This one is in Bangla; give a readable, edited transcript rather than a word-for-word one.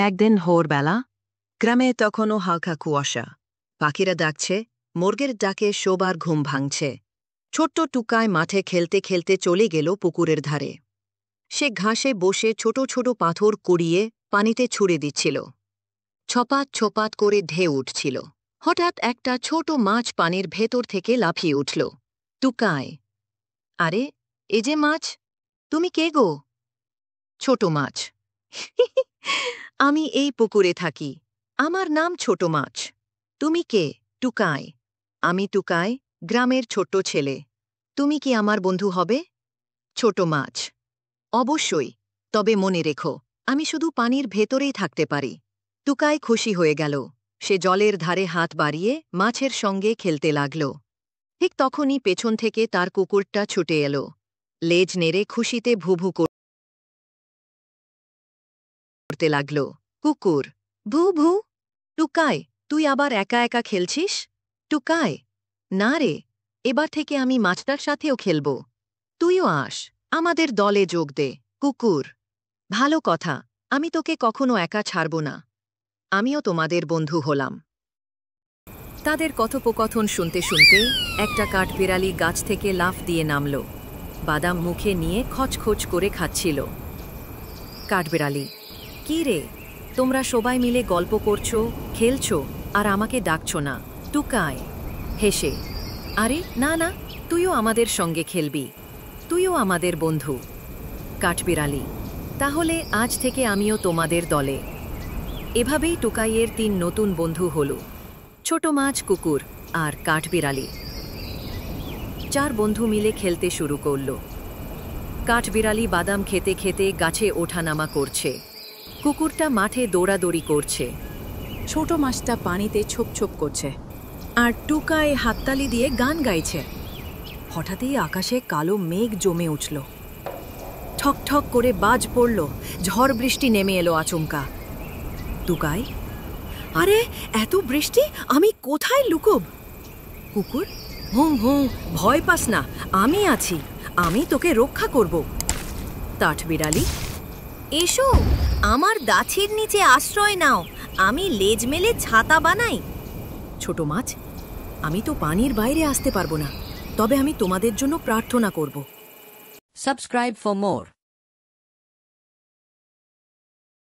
একদিন ভোরবেলা গ্রামে তখনও হালকা কুয়াশা। পাখিরা ডাকছে, মুরগের ডাকে শোবার ঘুম ভাঙছে। ছোট্ট টুকায় মাঠে খেলতে খেলতে চলে গেল পুকুরের ধারে। সে ঘাসে বসে ছোট ছোট পাথর কুড়িয়ে পানিতে ছুঁড়ে দিচ্ছিল। ছপাত ছপাত করে ঢেউ উঠছিল। হঠাৎ একটা ছোট মাছ পানির ভেতর থেকে লাফিয়ে উঠল। টুকায়, আরে এ যে মাছ, তুমি কে গো? ছোট মাছ, আমি এই পুকুরে থাকি, আমার নাম ছোট মাছ। তুমি কে? টুকাই, আমি টুকাই, গ্রামের ছোট্ট ছেলে। তুমি কি আমার বন্ধু হবে? ছোট মাছ, অবশ্যই, তবে মনে রেখো আমি শুধু পানির ভেতরেই থাকতে পারি। টুকাই খুশি হয়ে গেল। সে জলের ধারে হাত বাড়িয়ে মাছের সঙ্গে খেলতে লাগল। ঠিক তখনই পেছন থেকে তার কুকুরটা ছুটে এলো। লেজ নেড়ে খুশিতে ভুভু করতে লাগল। কুকুর, ভু ভু। টুকাই, তুই আবার একা একা খেলছিস? টুকাই, না রে, এবার থেকে আমি মাছটার সাথেও খেলব। তুইও আস, আমাদের দলে যোগ দে। কুকুর, ভালো কথা, আমি তোকে কখনো একা ছাড়ব না। আমিও তোমাদের বন্ধু হলাম। তাদের কথোপকথন শুনতে শুনতে একটা কাঠবিড়ালি গাছ থেকে লাফ দিয়ে নামল। বাদাম মুখে নিয়ে খচখচ করে খাচ্ছিল। কাঠবিড়ালি, কি রে, তোমরা সবাই মিলে গল্প করছো, খেলছো, আর আমাকে ডাকছো না? টুকায় হেসে, আরে না না, তুইও আমাদের সঙ্গে খেলবি, তুইও আমাদের বন্ধু। কাঠবিড়ালি, তাহলে আজ থেকে আমিও তোমাদের দলে। এভাবেই টুকাইয়ের 3 নতুন বন্ধু হল, ছোট মাছ, কুকুর আর কাঠবিড়ালি। 4 বন্ধু মিলে খেলতে শুরু করল। কাঠবিড়ালি বাদাম খেতে খেতে গাছে ওঠানামা করছে। কুকুরটা মাঠে দৌড়াদৌড়ি করছে। ছোট মাছটা পানিতে ছোপ ছোপ করছে। আর টুকায় হাততালি দিয়ে গান গাইছে। হঠাৎই আকাশে কালো মেঘ জমে উঠল। ঠক ঠক করে বাজ পড়ল, ঝড় বৃষ্টি নেমে এলো আচমকা। টুকাই, আরে এত বৃষ্টি, আমি কোথায় লুকোব? কুকুর, হুঁ হুঁ, ভয় পাস না, আমি আছি, আমি তোকে রক্ষা করব। কাঠবিড়ালি, এসো, আমার গাছের নিচে আশ্রয় নাও, আমি লেজ মেলে ছাতা বানাই। ছোট মাছ, আমি তো পানির বাইরে আসতে পারবো না, তবে আমি তোমাদের জন্য প্রার্থনা করব। Subscribe for more.